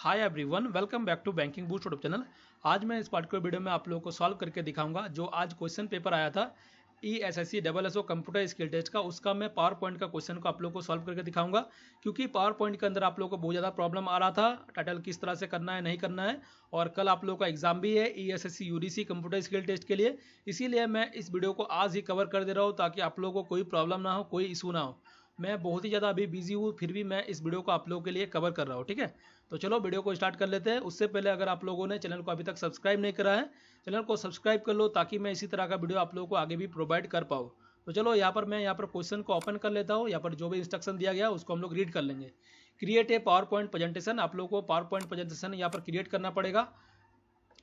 Hi everyone, welcome back to Banking Boost YouTube channel. आज मैं इस पार्टिकुलर वीडियो में आप लोगों को सॉल्व करके दिखाऊंगा जो आज क्वेश्चन पेपर आया था ESIC SSO computer skill test का। उसका मैं पावर पॉइंट का क्वेश्चन को आप लोगों को सॉल्व करके दिखाऊंगा, क्योंकि पावर पॉइंट के अंदर आप लोगों को बहुत ज़्यादा प्रॉब्लम आ रहा था टाइटल किस तरह से करना है नहीं करना है। और कल आप लोगों का एग्जाम भी है ESIC UDC computer skill test के लिए, इसीलिए मैं इस वीडियो को आज ही कवर कर दे रहा हूँ ताकि आप लोगों को कोई प्रॉब्लम ना हो, कोई इशू ना हो। मैं बहुत ही ज़्यादा अभी बिजी हूँ, फिर भी मैं इस वीडियो को आप लोगों के लिए कवर कर रहा हूँ। ठीक है, तो चलो वीडियो को स्टार्ट कर लेते हैं। उससे पहले अगर आप लोगों ने चैनल को अभी तक सब्सक्राइब नहीं करा है, चैनल को सब्सक्राइब कर लो ताकि मैं इसी तरह का वीडियो आप लोगों को आगे भी प्रोवाइड कर पाऊँ। तो चलो मैं यहाँ पर क्वेश्चन को ओपन कर लेता हूँ। यहाँ पर जो भी इंस्ट्रक्शन दिया गया उसको हम लोग रीड कर लेंगे। Create a power point presentation, आप लोगों को पावर पॉइंट प्रेजेंटेशन यहाँ पर क्रिएट करना पड़ेगा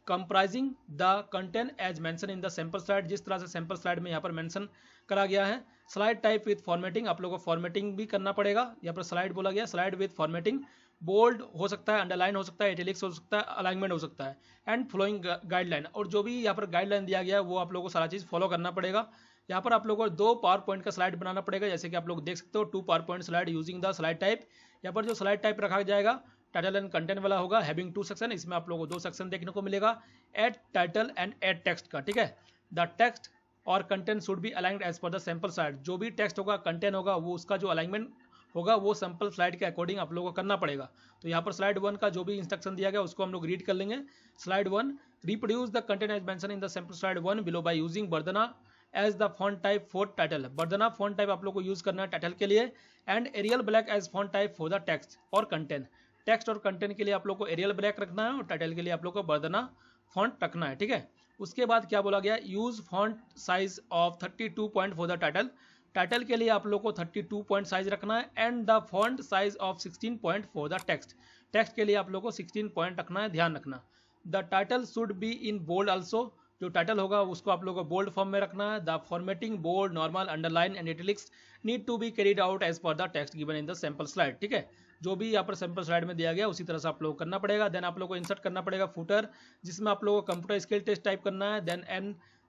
comprising the content as mention in the sample slide, जिस तरह से सैंपल स्लाइड में यहाँ पर मेंशन करा गया है। स्लाइड टाइप विद फॉर्मेटिंग, आप लोगों को फॉर्मेटिंग भी करना पड़ेगा। यहाँ पर स्लाइड बोला गया, स्लाइड विद फॉर्मेटिंग, बोल्ड हो सकता है, अंडरलाइन हो सकता है, इटैलिक्स हो सकता है, अलाइनमेंट हो सकता है, एंड फॉलोइंग गाइडलाइन। और जो भी यहाँ पर गाइडलाइन दिया गया है वो आप लोगों को सारा चीज़ फॉलो करना पड़ेगा। यहाँ पर आप लोगों को 2 पावर पॉइंट का स्लाइड बनाना पड़ेगा, जैसे कि आप लोग देख सकते हो 2 power point slide using the slide type. यहाँ पर जो स्लाइड टाइप रखा जाएगा टाइटल एंड कंटेंट वाला होगा, हैविंग 2 सेक्शन। इसमें आप लोगों को 2 सेक्शन देखने को मिलेगा, add title and add text का। ठीक है, द टेक्स्ट और content should be aligned as per the sample slide. जो भी टेक्स्ट होगा, कंटेंट होगा, वो उसका जो अलाइनमेंट होगा वो सैंपल स्लाइड के अकॉर्डिंग आप लोगों को करना पड़ेगा। तो यहाँ पर स्लाइड 1 का जो भी इंस्ट्रक्शन दिया गया उसको हम लोग रीड कर लेंगे। Slide 1, reproduce the content as mention in the sample slide 1 below by using Verdana as the font type for title. Verdana font type आप लोग को यूज करना है टाइटल के लिए, and Arial Black as font type for the text और content. Text और content के लिए आप लोग को एरियल ब्लैक रखना है और टाइटल के लिए आप लोग को वर्धना फॉन्ट रखना है। ठीक है, उसके बाद क्या बोला गया, use font size of 32 point for the title. Title के लिए आप लोग को 32 पॉइंट साइज रखना है, and the font size of 16 point for the text. Text के लिए आप लोग को 16 पॉइंट रखना है, ध्यान रखना। The title should be in bold also, जो टाइटल होगा उसको आप लोग को बोल्ड फॉर्म में रखना है। The formatting bold, normal, underline and italics need to be carried out as per the text given in the sample slide. ठीक है, जो भी यहाँ पर सैंपल स्लाइड में दिया गया उसी तरह से आप लोग करना पड़ेगा। देन आप लोग को इंसर्ट करना पड़ेगा फुटर, जिसमें आप लोगों को कंप्यूटर स्किल टेस्ट टाइप करना है।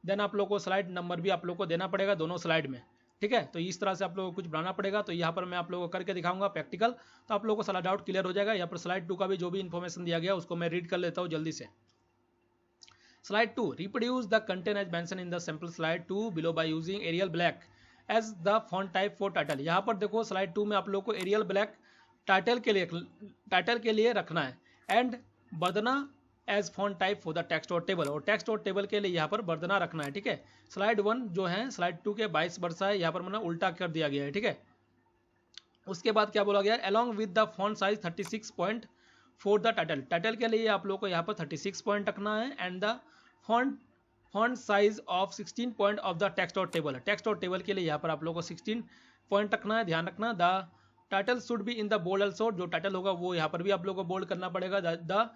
देन आप लोग को स्लाइड नंबर भी आप लोग को देना पड़ेगा दोनों स्लाइड में। ठीक है, तो इस तरह से आप लोगों को कुछ बनाना पड़ेगा। तो यहाँ पर मैं आप लोगों को करके दिखाऊंगा प्रैक्टिकल, तो आप लोगों को सारा डाउट क्लियर हो जाएगा। यहाँ पर स्लाइड 2 का भी जो भी इन्फॉर्मेशन दिया गया उसको मैं रीड कर लेता हूँ जल्दी से। Slide 2, reproduce the content as mention in the sample slide 2 below by using Arial Black as the font type for title. यहाँ पर देखो स्लाइड 2 में आप लोग को एरियल ब्लैक टाइटल के लिए रखना है, and Verdana as font type for the text और टेबल, और टेक्स्ट और टेबल के लिए यहाँ पर वर्धना रखना है। ठीक है, स्लाइड 1 जो है स्लाइड 2 के 22 वर्षा है, यहाँ पर मैंने उल्टा कर दिया गया है। ठीक है, उसके बाद क्या बोला गया, along with the font size 36 point for the title. Title के लिए आप लोग को यहाँ पर 36 पॉइंट रखना है, and the font size of 16 point of the text और टेबल। टेक्स्ट और टेबल के लिए यहाँ पर आप लोग को 16 पॉइंट रखना है, ध्यान रखना। The title should be in the bold also, जो टाइटल होगा वो यहाँ पर भी आप लोग को बोल्ड करना पड़ेगा। The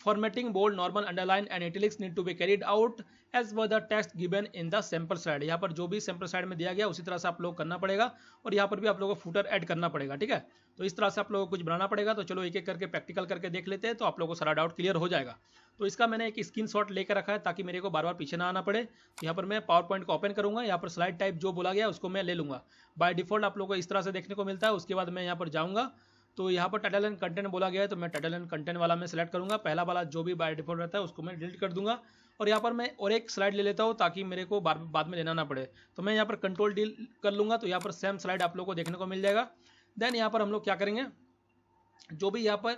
formatting bold, normal, underline and italics need to be carried out as per the text given in the sample slide. यहाँ पर जो भी सैंपल स्लाइड में दिया गया उसी तरह से आप लोग करना पड़ेगा, और यहाँ पर भी आप लोगों को फुटर ऐड करना पड़ेगा। ठीक है, तो इस तरह से आप लोगों को कुछ बनाना पड़ेगा। तो चलो एक एक करके प्रैक्टिकल करके देख लेते हैं, तो आप लोगों को सारा डाउट क्लियर हो जाएगा। तो इसका मैंने एक स्क्रीनशॉट लेकर रखा है ताकि मेरे को बार बार पीछे ना आना पड़े। तो यहाँ पर मैं पावर पॉइंट को ओपन करूंगा, यहाँ पर स्लाइड टाइप जो बोला गया उसको मैं ले लूंगा। बाय डिफॉल्ट आप लोगों को इस तरह से देखने को मिलता है। उसके बाद मैं यहाँ पर जाऊँगा, तो यहाँ पर टाइटल एंड कंटेंट बोला गया है, तो मैं टाइटल एंड कंटेंट वाला मैं सेलेक्ट करूंगा। पहला वाला जो भी बाय डिफॉल्ट रहता है उसको मैं डिलीट कर दूंगा, और यहाँ पर मैं और एक स्लाइड ले लेता हूँ ताकि मेरे को बाद में लेना ना पड़े। तो मैं यहाँ पर कंट्रोल डील कर लूंगा, तो यहाँ पर सेम स्लाइड आप लोग को देखने को मिल जाएगा। देन यहाँ पर हम लोग क्या करेंगे, जो भी यहाँ पर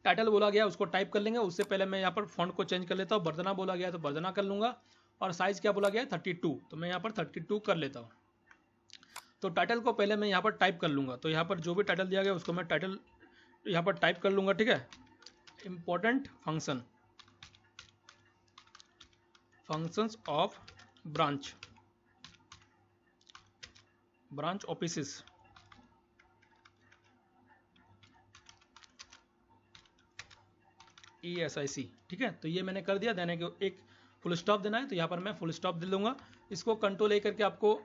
टाइटल बोला गया उसको टाइप कर लेंगे। उससे पहले मैं यहाँ पर फॉन्ट को चेंज कर लेता हूँ। वर्धना बोला गया तो वर्धना कर लूंगा, और साइज क्या बोला गया है 32, तो मैं यहाँ पर 32 कर लेता हूँ। तो टाइटल को पहले मैं यहाँ पर टाइप कर लूंगा। तो यहाँ पर जो भी टाइटल दिया गया उसको मैं टाइटल यहाँ पर टाइप कर लूंगा। ठीक है, important functions of branch offices, ESIC। ठीक है, तो ये मैंने कर दिया। देने के एक फुल स्टॉप देना है, तो यहाँ पर मैं फुल स्टॉप दे दूंगा। इसको कंट्रोल ए करके आपको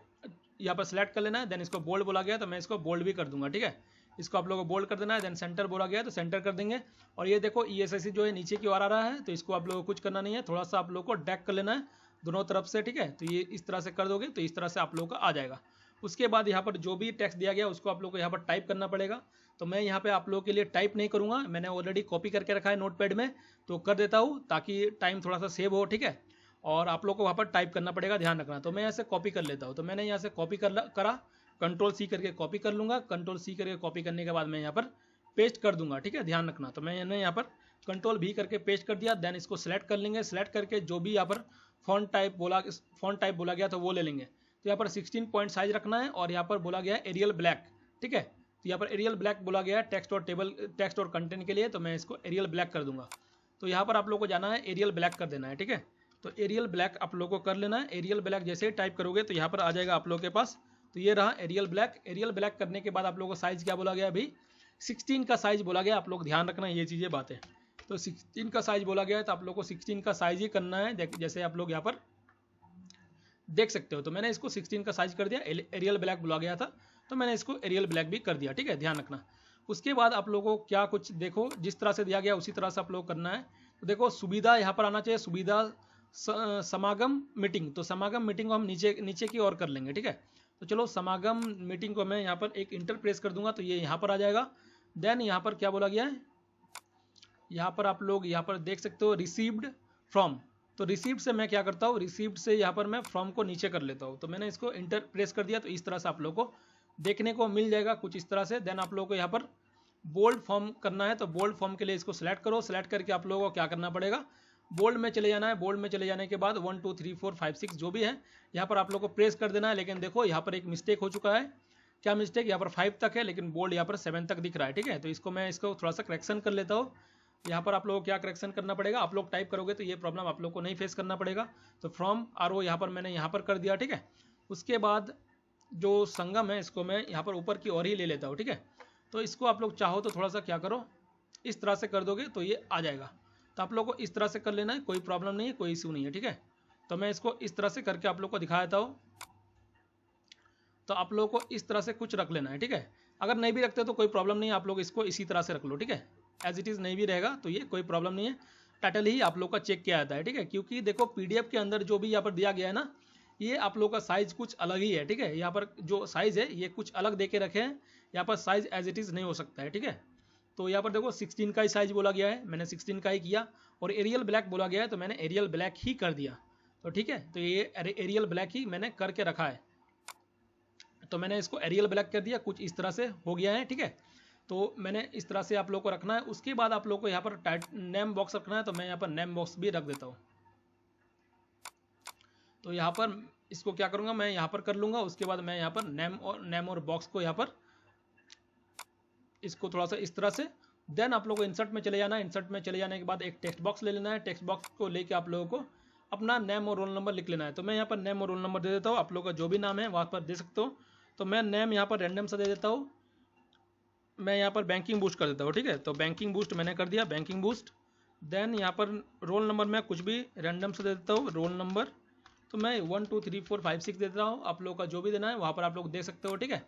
यहाँ पर सेलेक्ट कर लेना है। देन इसको बोल्ड बोला गया तो मैं इसको बोल्ड भी कर दूंगा। ठीक है, इसको आप लोगों को बोल्ड कर देना है। देन सेंटर बोला गया तो सेंटर कर देंगे। और ये देखो ESIC जो है नीचे की ओर आ रहा है, तो इसको आप लोगों को कुछ करना नहीं है, थोड़ा सा आप लोगों को ड्रैग कर लेना है दोनों तरफ से। ठीक है, तो ये इस तरह से कर दोगे तो इस तरह से आप लोगों का आ जाएगा। उसके बाद यहाँ पर जो भी टेक्स्ट दिया गया उसको आप लोग को यहाँ पर टाइप करना पड़ेगा। तो मैं यहाँ पे आप लोगों के लिए टाइप नहीं करूँगा, मैंने ऑलरेडी कॉपी करके रखा है नोटपैड में, तो कर देता हूँ ताकि टाइम थोड़ा सा सेव हो, ठीक है। और आप लोग को वहाँ पर टाइप करना पड़ेगा, ध्यान रखना। तो मैं यहाँ से कॉपी कर लेता हूँ, तो मैंने यहाँ से कॉपी करा, कंट्रोल सी करके कॉपी कर लूँगा। कंट्रोल सी करके कॉपी करने के बाद मैं यहाँ पर पेस्ट कर दूंगा, ठीक है, ध्यान रखना। तो मैंने यहाँ पर कंट्रोल भी करके पेस्ट कर दिया। देन इसको सिलेक्ट कर लेंगे, सिलेक्ट करके जो भी यहाँ पर फॉन्ट टाइप बोला गया तो वो ले लेंगे। तो यहाँ पर 16 पॉइंट साइज रखना है और यहाँ पर बोला गया है एरियल ब्लैक, ठीक है। तो यहाँ पर एरियल ब्लैक बोला गया है टेक्स्ट और कंटेंट के लिए, तो मैं इसको एरियल ब्लैक कर दूंगा। तो यहाँ पर आप लोग को जाना है, एरियल ब्लैक कर देना है, ठीक है। तो एरियल ब्लैक आप लोग को कर लेना है। एरियल ब्लैक जैसे ही टाइप करोगे तो यहाँ पर आ जाएगा आप लोग के पास। तो ये रहा एरियल ब्लैक। एरियल ब्लैक करने के बाद आप लोगों को साइज क्या बोला गया, अभी 16 का साइज बोला गया। आप लोग ध्यान रखना ये चीज़ें बातें। तो 16 का साइज बोला गया है, तो आप लोग को 16 का साइज ही करना है, जैसे आप लोग यहाँ पर देख सकते हो। तो मैंने इसको 16 का साइज कर दिया। एरियल ब्लैक बोला गया था तो मैंने इसको एरियल ब्लैक भी कर दिया, ठीक है, ध्यान रखना। उसके बाद आप लोगों को क्या कुछ देखो, जिस तरह से दिया गया उसी तरह से आप लोग करना है। तो देखो सुविधा यहाँ पर आना चाहिए, सुविधा समागम मीटिंग। तो समागम मीटिंग को हम नीचे की ओर कर लेंगे, ठीक है। तो चलो समागम मीटिंग को मैं यहाँ पर एक इंटर प्रेस कर दूंगा तो ये यहाँ पर आ जाएगा। देन यहाँ पर क्या बोला गया है, यहाँ पर आप लोग यहाँ पर देख सकते हो रिसीव्ड फ्रॉम। तो रिसीव्ड से मैं क्या करता हूँ, रिसीव्ड से यहाँ पर मैं फ्रॉम को नीचे कर लेता हूँ। तो मैंने इसको इंटर प्रेस कर दिया, तो इस तरह से आप लोग को देखने को मिल जाएगा कुछ इस तरह से। देन आप लोगों को यहाँ पर बोल्ड फॉर्म करना है, तो बोल्ड फॉर्म के लिए इसको सिलेक्ट करो। सिलेक्ट करके आप लोगों को क्या करना पड़ेगा, बोल्ड में चले जाना है। बोल्ड में चले जाने के बाद 1 2 3 4 5 6 जो भी है यहाँ पर आप लोग को प्रेस कर देना है। लेकिन देखो यहाँ पर एक मिस्टेक हो चुका है। क्या मिस्टेक, यहाँ पर 5 तक है लेकिन बोल्ड यहाँ पर 7 तक दिख रहा है, ठीक है। तो इसको मैं थोड़ा सा करेक्शन कर लेता हूँ। यहाँ पर आप लोगों को क्या करेक्शन करना पड़ेगा, आप लोग टाइप करोगे तो ये प्रॉब्लम आप लोग को नहीं फेस करना पड़ेगा। तो फ्रॉम RO यहाँ पर मैंने यहाँ पर कर दिया, ठीक है। उसके बाद जो संगम है इसको मैं यहाँ पर ऊपर की ओर ही ले लेता हूँ, ठीक है। तो इसको आप लोग चाहो तो थोड़ा सा क्या करो, इस तरह से कर दोगे तो ये आ जाएगा। तो आप लोग को इस तरह से कर लेना है, कोई प्रॉब्लम नहीं है, कोई इशू नहीं है, ठीक है। तो मैं इसको इस तरह से करके आप लोग को दिखा देता हूँ। तो आप लोगों को इस तरह से कुछ रख लेना है, ठीक है। अगर नहीं भी रखते तो कोई प्रॉब्लम नहीं है, आप लोग इसको इसी तरह से रख लो, ठीक है। एज इट इज़ नहीं भी रहेगा तो ये कोई प्रॉब्लम नहीं है। टाइटल ही आप लोग का चेक किया जाता है, ठीक है। क्योंकि देखो PDF के अंदर जो भी यहाँ पर दिया गया है ना, ये आप लोग का साइज कुछ अलग ही है, ठीक है। यहाँ पर जो साइज है ये कुछ अलग दे के रखे हैं, यहाँ पर साइज एज इट इज़ नहीं हो सकता है, ठीक है। तो यहाँ पर देखो 16 का ही साइज बोला गया है, मैंने 16 का ही किया। और एरियल ब्लैक बोला गया है तो मैंने एरियल ब्लैक ही कर दिया, तो ठीक है। तो ये एरियल ब्लैक ही मैंने करके रखा है, तो मैंने इसको एरियल ब्लैक कर दिया। कुछ इस तरह से हो गया है, ठीक है। तो मैंने इस तरह से आप लोग को रखना है। उसके बाद आप लोग को यहाँ पर नेम बॉक्स रखना है, तो मैं यहाँ पर नेम बॉक्स भी रख देता हूँ। तो यहाँ पर इसको क्या करूँगा, मैं यहाँ पर कर लूँगा। उसके बाद मैं यहाँ पर नेम और बॉक्स को यहाँ पर इसको थोड़ा सा इस तरह से। देन आप लोग को इंसर्ट में चले जाना है। इंसर्ट में चले जाने के बाद एक टेक्स्ट बॉक्स ले लेना है। टेक्स्ट बॉक्स को लेके आप लोगों को अपना नेम और रोल नंबर लिख लेना है। तो मैं यहाँ पर नेम और रोल नंबर दे देता हूँ, आप लोग का जो भी नाम है वहाँ पर दे सकते हो। तो मैं नेम यहाँ पर रैंडम सा दे देता हूँ, मैं यहाँ पर बैंकिंग बूस्ट कर देता हूँ, ठीक है। तो बैंकिंग बूस्ट मैंने कर दिया, बैंकिंग बूस्ट। देन यहाँ पर रोल नंबर मैं कुछ भी रैंडम से दे देता हूँ, रोल नंबर। तो मैं 1 2 3 4 5 6 देता हूँ, आप लोग का जो भी देना है वहाँ पर आप लोग दे सकते हो, ठीक है।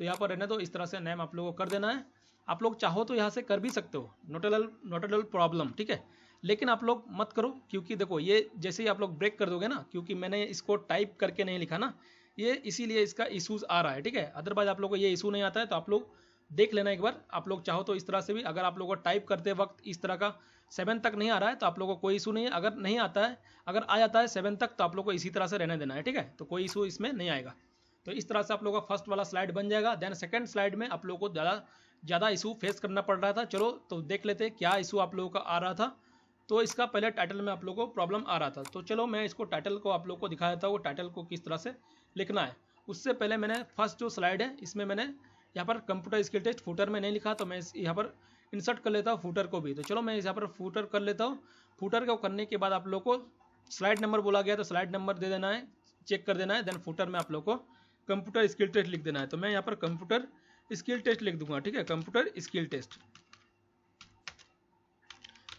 तो यहाँ पर रहने दो, इस तरह से नेम आप लोगों को कर देना है। आप लोग चाहो तो यहाँ से कर भी सकते हो, नोट प्रॉब्लम, ठीक है। लेकिन आप लोग मत करो, क्योंकि देखो ये जैसे ही आप लोग ब्रेक कर दोगे ना, क्योंकि मैंने इसको टाइप करके नहीं लिखा ना, ये इसीलिए इसका इशूज़ आ रहा है, ठीक है। अदरवाइज आप लोग को ये इशू नहीं आता है, तो आप लोग देख लेना एक बार। आप लोग चाहो तो इस तरह से भी, अगर आप लोगों को टाइप करते वक्त इस तरह का 7 तक नहीं आ रहा है तो आप लोगों को कोई इशू नहीं है। अगर नहीं आता है, अगर आ जाता है 7 तक, तो आप लोग को इसी तरह से रहने देना है, ठीक है। तो कोई इशू इसमें नहीं आएगा। तो इस तरह से आप लोगों का फर्स्ट वाला स्लाइड बन जाएगा। देन सेकंड स्लाइड में आप लोगों को ज़्यादा इशू फेस करना पड़ रहा था। चलो तो देख लेते हैं क्या इशू आप लोगों का आ रहा था। तो इसका पहले टाइटल में आप लोगों को प्रॉब्लम आ रहा था। तो चलो मैं इसको टाइटल को आप लोग को दिखा देता हूँ, टाइटल को किस तरह से लिखना है। उससे पहले मैंने फर्स्ट जो स्लाइड है इसमें मैंने यहाँ पर कंप्यूटर स्किल टेस्ट फूटर में नहीं लिखा, तो मैं यहाँ पर इंसर्ट कर लेता हूँ फूटर को भी। तो चलो मैं यहाँ पर फूटर कर लेता हूँ। फूटर को करने के बाद आप लोग को स्लाइड नंबर बोला गया तो स्लाइड नंबर दे देना है, चेक कर देना है। देन फूटर में आप लोग को कंप्यूटर स्किल टेस्ट लिख देना है। तो मैं यहाँ पर कंप्यूटर स्किल टेस्ट लिख दूंगा, ठीक है। Computer skill test,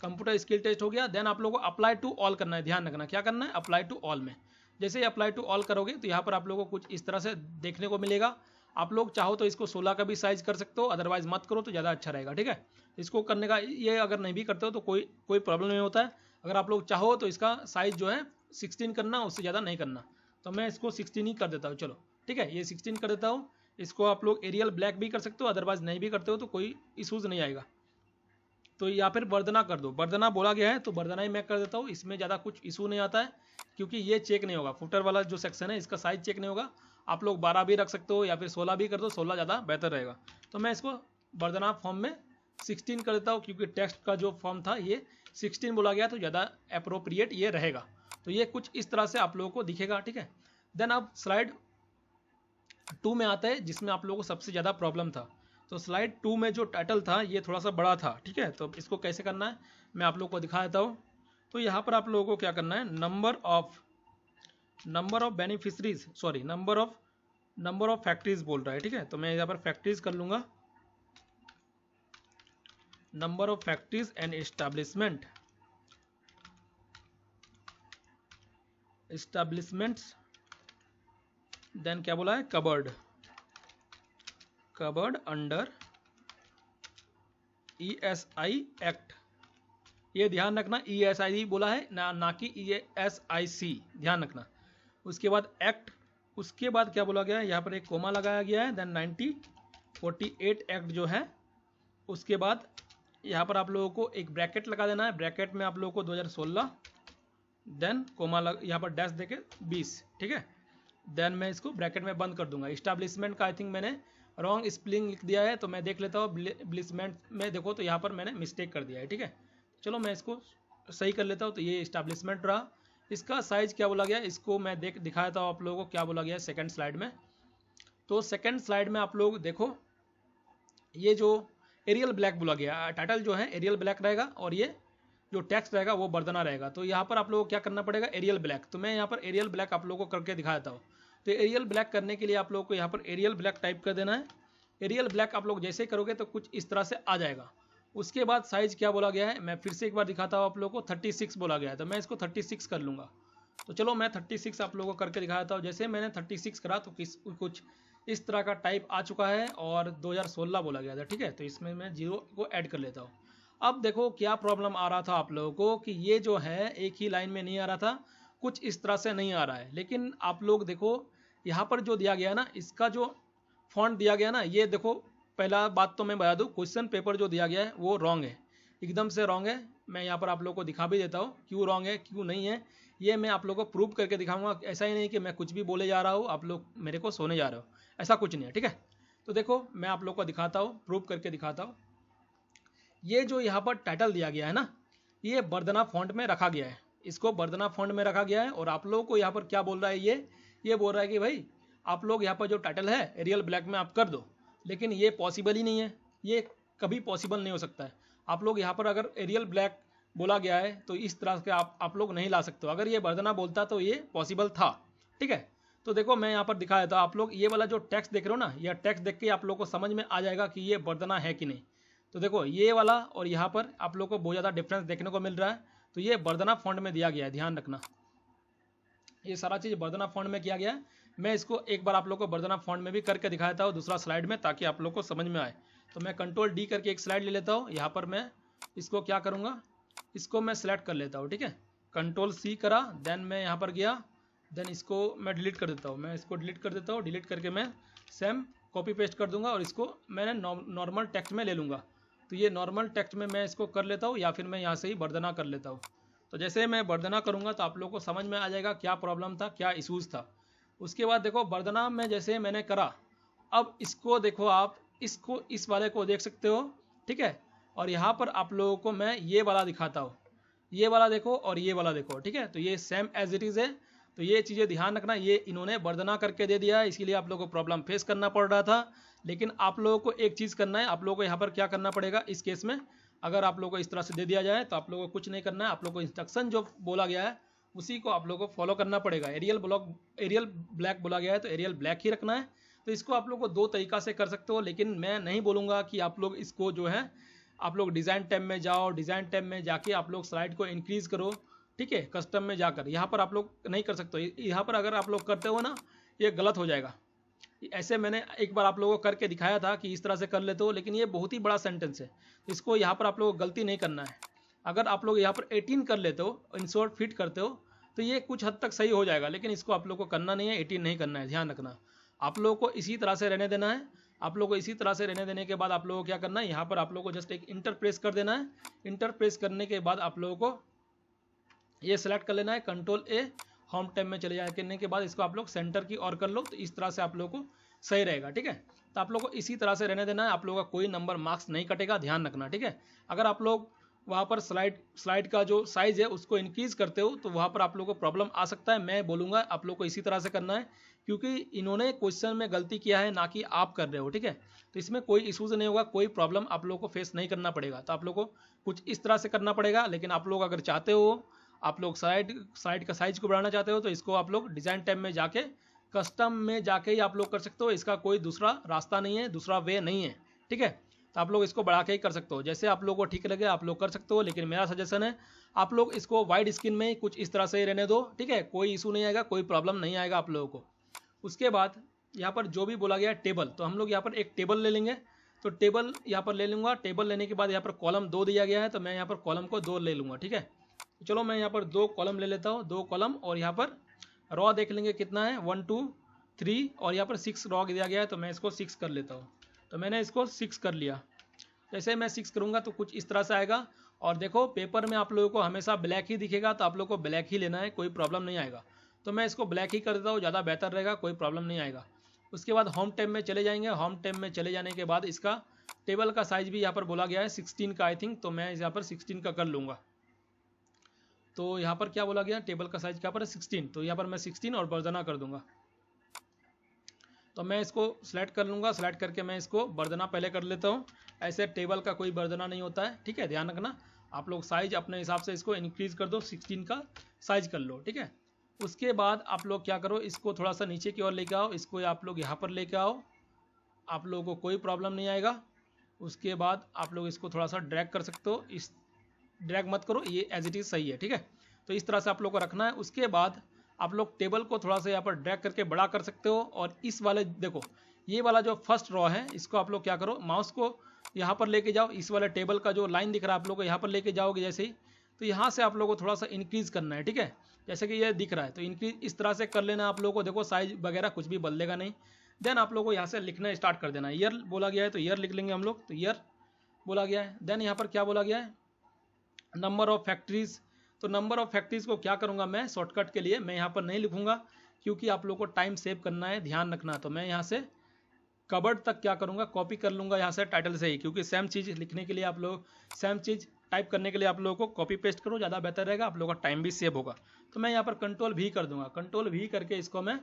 computer skill test हो गया। देन आप लोगों को अप्लाई टू ऑल करना है, ध्यान रखना क्या करना है, अप्लाई टू ऑल में। जैसे ही अप्लाई टू ऑल करोगे तो यहाँ पर आप लोगों को कुछ इस तरह से देखने को मिलेगा। आप लोग चाहो तो इसको 16 का भी साइज कर सकते हो, अदरवाइज मत करो तो ज़्यादा अच्छा रहेगा, ठीक है। इसको करने का ये अगर नहीं भी करते हो तो कोई प्रॉब्लम नहीं होता है। अगर आप लोग चाहो तो इसका साइज जो है 16 करना, उससे ज़्यादा नहीं करना। तो मैं इसको 16 ही कर देता हूँ, चलो ठीक है, ये 16 कर देता हूँ। इसको आप लोग एरियल ब्लैक भी कर सकते हो, अदरवाइज नहीं भी करते हो तो कोई इशूज़ नहीं आएगा। तो या फिर वर्दना कर दो, वर्दना बोला गया है तो वर्दना ही मैं कर देता हूँ, इसमें ज़्यादा कुछ इशू नहीं आता है क्योंकि ये चेक नहीं होगा, फुटर वाला जो सेक्शन है इसका साइज चेक नहीं होगा। आप लोग 12 भी रख सकते हो या फिर 16 भी कर दो, 16 ज़्यादा बेहतर रहेगा। तो मैं इसको वर्दना फॉर्म में 16 कर देता हूँ क्योंकि टेक्स्ट का जो फॉर्म था ये 16 बोला गया तो ज़्यादा अप्रोप्रिएट ये रहेगा। तो ये कुछ इस तरह से आप लोगों को दिखेगा, ठीक है। देन अब स्लाइड 2 में आता है जिसमें आप लोगों को सबसे ज़्यादा प्रॉब्लम था। तो स्लाइड 2 में जो टाइटल था ये थोड़ा सा बड़ा था, ठीक है। तो इसको कैसे करना है मैं आप लोगों को दिखा देता हूँ। तो यहाँ पर आप लोगों को क्या करना है, number of beneficiaries, sorry number of factories बोल रहा है, ठीक है। तो मैं यहाँ पर फैक्ट्रीज कर लूँगा, number of factories and establishments, then क्या बोला है, कबर्ड अंडर ESI एक्ट। ये ध्यान रखना ESI बोला है ना कि ESIC, ध्यान रखना। उसके बाद एक्ट, उसके बाद क्या बोला गया है, यहाँ पर एक कोमा लगाया गया है। देन 1948 एक्ट जो है, उसके बाद यहाँ पर आप लोगों को एक ब्रैकेट लगा देना है, ब्रैकेट में आप लोगों को 2016, देन कोमा यहाँ पर डैश देके 20, ठीक है। देन मैं इसको ब्रैकेट में बंद कर दूंगा। इस्टेब्लिशमेंट का आई थिंक मैंने रॉन्ग स्पेलिंग लिख दिया है, तो मैं देख लेता हूँ ब्लिसमेंट में, देखो तो यहाँ पर मैंने मिस्टेक कर दिया है, ठीक है। चलो मैं इसको सही कर लेता हूँ। तो ये इस्टेब्लिशमेंट रहा। इसका साइज क्या बोला गया, इसको मैं दिखाता हूँ आप लोगों को क्या बोला गया है सेकंड स्लाइड में। तो सेकंड स्लाइड में आप लोग देखो, ये जो एरियल ब्लैक बोला गया, टाइटल जो है एरियल ब्लैक रहेगा और ये जो टेक्स्ट रहेगा वो वर्दना रहेगा। तो यहाँ पर आप लोगों को क्या करना पड़ेगा, एरियल ब्लैक। तो मैं यहाँ पर एरियल ब्लैक आप लोगों को करके दिखा देता हूँ। तो एरियल ब्लैक करने के लिए आप लोगों को यहाँ पर एरियल ब्लैक टाइप कर देना है। एरियल ब्लैक आप लोग जैसे करोगे तो कुछ इस तरह से आ जाएगा। उसके बाद साइज क्या बोला गया है, मैं फिर से एक बार दिखाता हूँ आप लोगों को, 36 बोला गया है। तो मैं इसको 36 कर लूँगा। तो चलो मैं 36 आप लोगों को करके दिखा देता हूँ। जैसे मैंने 36 करा तो कुछ इस तरह का टाइप आ चुका है और 2016 बोला गया था, ठीक है। तो इसमें मैं 0 को ऐड कर लेता हूँ। अब देखो क्या प्रॉब्लम आ रहा था आप लोगों को कि ये जो है एक ही लाइन में नहीं आ रहा था, कुछ इस तरह से नहीं आ रहा है। लेकिन आप लोग देखो यहाँ पर जो दिया गया ना, इसका जो फॉन्ट दिया गया ना, ये देखो पहला बात तो मैं बता दूँ, क्वेश्चन पेपर जो दिया गया है वो रॉन्ग है, एकदम से रॉन्ग है। मैं यहाँ पर आप लोगों को दिखा भी देता हूँ क्यों रॉन्ग है क्यों नहीं है, ये मैं आप लोगों को प्रूव करके दिखाऊंगा। ऐसा ही नहीं कि मैं कुछ भी बोले जा रहा हूँ आप लोग मेरे को सोने जा रहे हो, ऐसा कुछ नहीं है, ठीक है। तो देखो मैं आप लोग को दिखाता हूँ, प्रूव करके दिखाता हूँ। ये जो यहाँ पर टाइटल दिया गया है ना, ये वर्दना फॉन्ट में रखा गया है, इसको वर्दना फॉन्ट में रखा गया है। और आप लोगों को यहाँ पर क्या बोल रहा है, ये बोल रहा है कि भाई आप लोग यहाँ पर जो टाइटल है एरियल ब्लैक में आप कर दो, लेकिन ये पॉसिबल ही नहीं है, ये कभी पॉसिबल नहीं हो सकता है। आप लोग यहाँ पर अगर एरियल ब्लैक बोला गया है तो इस तरह के आप लोग नहीं ला सकते हो। अगर ये वर्दना बोलता तो ये पॉसिबल था, ठीक है। तो देखो मैं यहाँ पर दिखा देता हूँ, आप लोग ये वाला जो टेक्स्ट देख रहे हो ना, यह टेक्स्ट देख के आप लोग को समझ में आ जाएगा कि ये वर्दना है कि नहीं। तो देखो ये वाला और यहाँ पर आप लोग को बहुत ज़्यादा डिफरेंस देखने को मिल रहा है। तो ये वर्दना फॉन्ट में दिया गया है, ध्यान रखना, ये सारा चीज़ वर्दना फॉन्ट में किया गया है। मैं इसको एक बार आप लोग को वर्दना फॉन्ट में भी करके दिखाया था दूसरा स्लाइड में, ताकि आप लोग को समझ में आए। तो मैं कंट्रोल D करके एक स्लाइड ले लेता हूँ। यहाँ पर मैं इसको क्या करूँगा, इसको मैं सिलेक्ट कर लेता हूँ, ठीक है। कंट्रोल C करा, देन मैं यहाँ पर गया, देन इसको मैं डिलीट कर देता हूँ। मैं इसको डिलीट कर देता हूँ, डिलीट करके मैं सेम कॉपी पेस्ट कर दूंगा और इसको मैंने नॉर्मल टेक्स्ट में ले लूँगा। तो ये नॉर्मल टेक्स्ट में मैं इसको कर लेता हूँ, या फिर मैं यहाँ से ही वर्दना कर लेता हूँ। तो जैसे मैं वर्दना करूँगा तो आप लोगों को समझ में आ जाएगा क्या प्रॉब्लम था, क्या इशूज़ था। उसके बाद देखो वर्दना में जैसे मैंने करा, अब इसको देखो आप इसको इस वाले को देख सकते हो, ठीक है। और यहाँ पर आप लोगों को मैं ये वाला दिखाता हूँ, ये वाला देखो और ये वाला देखो, ठीक है। तो ये सेम एज इट इज़ है। तो ये चीज़ें ध्यान रखना, ये इन्होंने वर्दना करके दे दिया है, इसीलिए आप लोगों को प्रॉब्लम फेस करना पड़ रहा था। लेकिन आप लोगों को एक चीज़ करना है, आप लोगों को यहाँ पर क्या करना पड़ेगा इस केस में, अगर आप लोगों को इस तरह से दे दिया जाए तो आप लोगों को कुछ नहीं करना है। आप लोगों को इंस्ट्रक्शन जो बोला गया है उसी को आप लोगों को फॉलो करना पड़ेगा। एरियल ब्लैक बोला गया है तो एरियल ब्लैक ही रखना है। तो इसको आप लोग को दो तरीका से कर सकते हो, लेकिन मैं नहीं बोलूँगा कि आप लोग इसको जो है आप लोग डिज़ाइन टैब में जाओ, डिज़ाइन टैब में जाके आप लोग स्लाइड को इंक्रीज़ करो, ठीक है। कस्टम में जाकर यहाँ पर आप लोग नहीं कर सकते हो। यहाँ पर अगर आप लोग करते हो ना, ये गलत हो जाएगा। ऐसे मैंने एक बार आप लोगों को करके दिखाया था कि इस तरह से कर लेते हो, लेकिन ये बहुत ही बड़ा सेंटेंस है, इसको यहाँ पर आप लोगों को गलती नहीं करना है। अगर आप लोग यहाँ पर 18 कर लेते हो, इंसर्ट फिट करते हो, तो ये कुछ हद तक सही हो जाएगा, लेकिन इसको आप लोग को करना नहीं है, 18 नहीं करना है, ध्यान रखना। आप लोगों को इसी तरह से रहने देना है। आप लोगों को इसी तरह से रहने देने के बाद आप लोगों को क्या करना है, यहाँ पर आप लोगों को जस्ट एक इंटर प्रेस कर देना है। इंटर प्रेस करने के बाद आप लोगों को ये सिलेक्ट कर लेना है, कंट्रोल ए, होम टैब में चले जाए करने के बाद इसको आप लोग सेंटर की ओर कर लो, तो इस तरह से आप लोगों को सही रहेगा। ठीक है, तो आप लोग को इसी तरह से रहने देना है। आप लोगों का कोई नंबर मार्क्स नहीं कटेगा, ध्यान रखना। ठीक है, अगर आप लोग वहाँ पर स्लाइड का जो साइज है उसको इंक्रीज करते हो तो वहाँ पर आप लोगों को प्रॉब्लम आ सकता है। मैं बोलूँगा आप लोग को इसी तरह से करना है, क्योंकि इन्होंने क्वेश्चन में गलती किया है, ना कि आप कर रहे हो। ठीक है, तो इसमें कोई इशूज़ नहीं होगा, कोई प्रॉब्लम आप लोग को फेस नहीं करना पड़ेगा। तो आप लोग को कुछ इस तरह से करना पड़ेगा। लेकिन आप लोग अगर चाहते हो, आप लोग स्लाइड का साइज को बढ़ाना चाहते हो, तो इसको आप लोग डिज़ाइन टैब में जाके कस्टम में जाके ही आप लोग कर सकते हो। इसका कोई दूसरा रास्ता नहीं है, दूसरा वे नहीं है। ठीक है, तो आप लोग इसको बढ़ा के ही कर सकते हो, जैसे आप लोगों को ठीक लगे आप लोग कर सकते हो। लेकिन मेरा सजेशन है आप लोग इसको वाइड स्क्रीन में ही कुछ इस तरह से ही रहने दो। ठीक है, कोई इशू नहीं आएगा, कोई प्रॉब्लम नहीं आएगा आप लोगों को। उसके बाद यहाँ पर जो भी बोला गया है टेबल, तो हम लोग यहाँ पर एक टेबल ले लेंगे। तो टेबल यहाँ पर ले लूँगा। टेबल लेने के बाद यहाँ पर कॉलम 2 दिया गया है, तो मैं यहाँ पर कॉलम को 2 ले लूँगा। ठीक है, तो चलो मैं यहाँ पर 2 कॉलम ले लेता हूँ, 2 कॉलम। और यहाँ पर रॉ देख लेंगे कितना है, 1 2 3, और यहाँ पर 6 रॉ दिया गया है, तो मैं इसको 6 कर लेता हूँ। तो मैंने इसको 6 कर लिया। जैसे मैं 6 करूँगा तो कुछ इस तरह से आएगा। और देखो पेपर में आप लोगों को हमेशा ब्लैक ही दिखेगा, तो आप लोगों को ब्लैक ही लेना है, कोई प्रॉब्लम नहीं आएगा। तो मैं इसको ब्लैक ही कर देता हूँ, ज़्यादा बेहतर रहेगा, कोई प्रॉब्लम नहीं आएगा। उसके बाद होम टैब में चले जाएंगे। होम टैब में चले जाने के बाद इसका टेबल का साइज भी यहाँ पर बोला गया है 16 का आई थिंक, तो मैं यहाँ पर 16 का कर लूँगा। तो यहाँ पर क्या बोला गया, टेबल का साइज क्या पर है 16, तो यहाँ पर मैं 16 और बर्दना कर दूंगा। तो मैं इसको सिलेक्ट कर लूँगा। सिलेक्ट करके मैं इसको बर्दना पहले कर लेता हूँ। ऐसे टेबल का कोई बर्दना नहीं होता है। ठीक है, ध्यान रखना। आप लोग साइज अपने हिसाब से इसको इंक्रीज कर दो, 16 का साइज कर लो। ठीक है, उसके बाद आप लोग क्या करो, इसको थोड़ा सा नीचे की ओर लेके आओ, इसको आप लोग यहाँ पर लेके आओ, आप लोगों को कोई प्रॉब्लम नहीं आएगा। उसके बाद आप लोग इसको थोड़ा सा ड्रैग कर सकते हो, इस ड्रैग मत करो, ये एज इट इज़ सही है। ठीक है, तो इस तरह से आप लोग को रखना है। उसके बाद आप लोग टेबल को थोड़ा सा यहाँ पर ड्रैग करके बड़ा कर सकते हो। और इस वाले देखो, ये वाला जो फर्स्ट रॉ है, इसको आप लोग क्या करो, माउस को यहाँ पर लेके जाओ। इस वाले टेबल का जो लाइन दिख रहा है आप लोग को यहाँ पर लेके जाओगे जैसे ही, तो यहाँ से आप लोग को थोड़ा सा इंक्रीज़ करना है। ठीक है, जैसे कि ये दिख रहा है, तो इंक्रीज इस तरह से कर लेना आप लोगों को। देखो साइज वगैरह कुछ भी बदलेगा नहीं। देन आप लोगों को यहाँ से लिखना स्टार्ट कर देना। ईयर बोला गया है तो ईयर लिख लेंगे हम लोग, तो ईयर बोला गया है। देन यहाँ पर क्या बोला गया है, नंबर ऑफ फैक्ट्रीज। तो नंबर ऑफ फैक्ट्रीज को क्या करूँगा मैं, शॉर्टकट के लिए मैं यहाँ पर नहीं लिखूँगा, क्योंकि आप लोगों को टाइम सेव करना है, ध्यान रखना। तो मैं यहाँ से कवर्ड तक क्या करूँगा, कॉपी कर लूँगा यहाँ से टाइटल से ही, क्योंकि सेम चीज़ लिखने के लिए आप लोग, सेम चीज़ टाइप करने के लिए आप लोगों को कॉपी पेस्ट करो, ज़्यादा बेहतर रहेगा, आप लोगों का टाइम भी सेव होगा। तो मैं यहाँ पर कंट्रोल भी कर दूँगा। कंट्रोल भी करके इसको मैं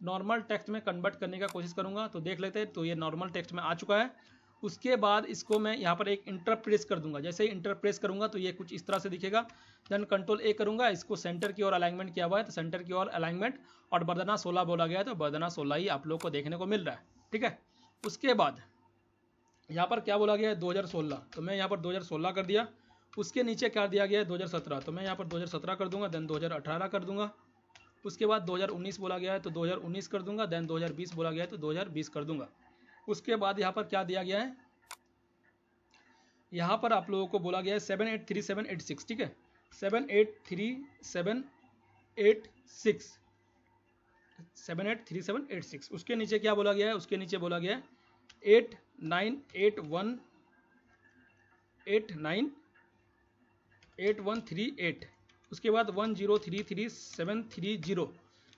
नॉर्मल टेक्स्ट में कन्वर्ट करने का कोशिश करूँगा। तो देख लेते हैं, तो ये नॉर्मल टेक्स्ट में आ चुका है। उसके बाद इसको मैं यहाँ पर एक इंटर प्रेस कर दूंगा। जैसे ही इंटर प्रेस करूंगा तो ये कुछ इस तरह से दिखेगा। देन कंट्रोल ए करूंगा, इसको सेंटर की ओर अलाइनमेंट किया हुआ है, तो सेंटर की ओर अलाइनमेंट, और बर्दना 16 बोला गया है, तो बर्दना 16 ही आप लोग को देखने को मिल रहा है। ठीक है, उसके बाद यहाँ पर क्या बोला गया है 2016, तो मैं यहाँ पर 2016 कर दिया। उसके नीचे क्या दिया गया है 2017, तो मैं यहाँ पर 2017 कर दूंगा। देन 2018 कर दूंगा। उसके बाद 2019 बोला गया है तो 2019 कर दूंगा। देन 2020 बोला गया है तो 2020 कर दूंगा। उसके बाद यहाँ पर क्या दिया गया है, यहाँ पर आप लोगों को बोला गया है 783786। ठीक है, 783786, 783786। उसके नीचे क्या बोला गया है, उसके नीचे बोला गया है 898138 उसके बाद 1033730।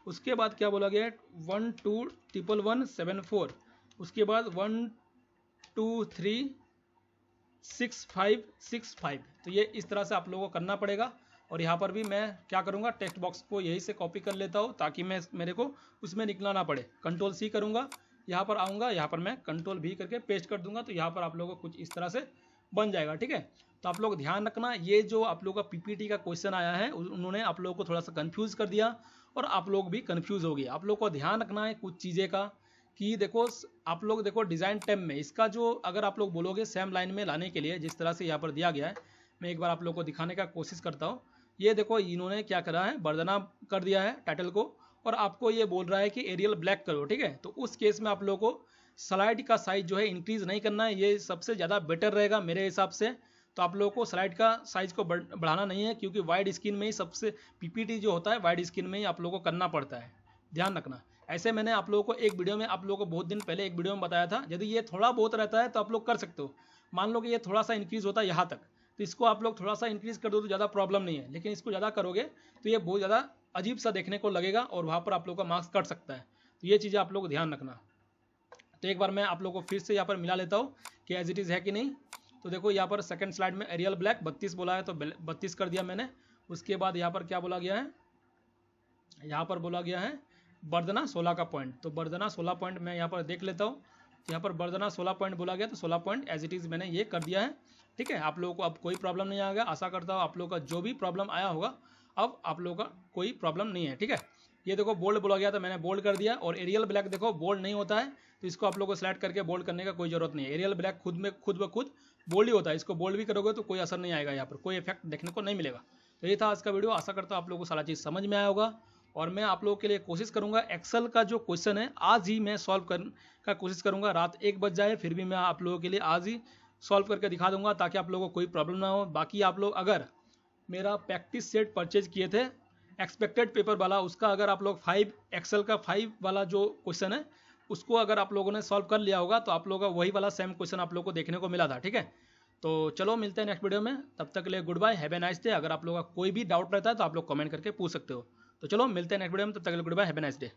उसके बाद क्या बोला गया है 121174। उसके बाद 1236565। तो ये इस तरह से आप लोगों को करना पड़ेगा। और यहाँ पर भी मैं क्या करूँगा, टेक्स्ट बॉक्स को यही से कॉपी कर लेता हूँ, ताकि मेरे को उसमें निकलना ना पड़े। कंट्रोल सी करूँगा, यहाँ पर आऊँगा, यहाँ पर मैं कंट्रोल भी करके पेस्ट कर दूंगा, तो यहाँ पर आप लोगों को कुछ इस तरह से बन जाएगा। ठीक है, तो आप लोग ध्यान रखना, ये जो आप लोगों का पीपीटी का क्वेश्चन आया है उन्होंने आप लोगों को थोड़ा सा कंफ्यूज कर दिया, और आप लोग भी कंफ्यूज हो गए। आप लोग को ध्यान रखना है कुछ चीज़ें का, कि देखो आप लोग देखो डिज़ाइन टैब में इसका जो अगर आप लोग बोलोगे सेम लाइन में लाने के लिए, जिस तरह से यहाँ पर दिया गया है, मैं एक बार आप लोग को दिखाने का कोशिश करता हूँ। ये देखो इन्होंने क्या करा है, बर्दना कर दिया है टाइटल को, और आपको ये बोल रहा है कि एरियल ब्लैक करो। ठीक है, तो उस केस में आप लोगों को स्लाइड का साइज जो है इंक्रीज नहीं करना है, ये सबसे ज़्यादा बेटर रहेगा मेरे हिसाब से। तो आप लोगों को स्लाइड का साइज को बढ़ाना नहीं है, क्योंकि वाइड स्क्रीन में ही सबसे पीपीटी जो होता है वाइड स्क्रीन में ही आप लोगों को करना पड़ता है, ध्यान रखना। ऐसे मैंने आप लोगों को एक वीडियो में, आप लोगों को बहुत दिन पहले एक वीडियो में बताया था, यदि ये थोड़ा बहुत रहता है तो आप लोग कर सकते हो। मान लो कि ये थोड़ा सा इंक्रीज होता है यहाँ तक, तो इसको आप लोग थोड़ा सा इंक्रीज कर दो तो ज़्यादा प्रॉब्लम नहीं है, लेकिन इसको ज़्यादा करोगे तो ये बहुत ज़्यादा अजीब सा देखने को लगेगा और वहाँ पर आप लोगों का मार्क्स कट सकता है। तो ये चीज़ें आप लोग को ध्यान रखना। तो एक बार मैं आप लोगों को फिर से यहाँ पर मिला लेता हूँ कि एज इट इज़ है कि नहीं। तो देखो यहाँ पर सेकंड स्लाइड में एरियल ब्लैक 32 बोला है तो 32 कर दिया मैंने। उसके बाद यहाँ पर क्या बोला गया है, यहाँ पर बोला गया है बर्दना 16 का पॉइंट। तो बर्दना 16 पॉइंट मैं यहाँ पर देख लेता हूँ। यहाँ पर बर्दना 16 पॉइंट बोला गया तो 16 पॉइंट एज इट इज़ मैंने ये कर दिया है। ठीक है, आप लोगों को अब कोई प्रॉब्लम नहीं आएगा। आशा करता हूँ आप लोगों का जो भी प्रॉब्लम आया होगा अब आप लोगों का कोई प्रॉब्लम नहीं है। ठीक है, ये देखो बोल्ड बोला गया तो मैंने बोल्ड कर दिया। और एरियल ब्लैक देखो बोल्ड नहीं होता है, तो इसको आप लोगों को सेलेक्ट करके बोल्ड करने का कोई जरूरत नहीं है। एरियल ब्लैक खुद ब खुद बोल्ड ही होता है, इसको बोल्ड भी करोगे तो कोई असर नहीं आएगा, यहाँ पर कोई इफेक्ट देखने को नहीं मिलेगा। तो ये था आज का वीडियो। आशा करता हूँ आप लोगों को सारा चीज़ समझ में आया होगा। और मैं आप लोगों के लिए कोशिश करूंगा एक्सेल का जो क्वेश्चन है आज ही मैं सॉल्व करने का कोशिश करूंगा। रात 1 बज जाए फिर भी मैं आप लोगों के लिए आज ही सॉल्व करके दिखा दूंगा, ताकि आप लोगों को कोई प्रॉब्लम ना हो। बाकी आप लोग अगर मेरा प्रैक्टिस सेट परचेज किए थे एक्सपेक्टेड पेपर वाला, उसका अगर आप लोग 5 एक्सेल का 5 वाला जो क्वेश्चन है उसको अगर आप लोगों ने सॉल्व कर लिया होगा तो आप लोगों का वही वाला सेम क्वेश्चन आप लोगों को देखने को मिला था। ठीक है, तो चलो मिलते हैं नेक्स्ट वीडियो में। तब तक के लिए goodbye, have a nice day. अगर आप लोगों का कोई भी डाउट रहता है तो आप लोग कमेंट करके पूछ सकते हो। तो चलो मिलते हैं नेक्स्ट वीडियो में, तब तक के लिए goodbye, have a nice day.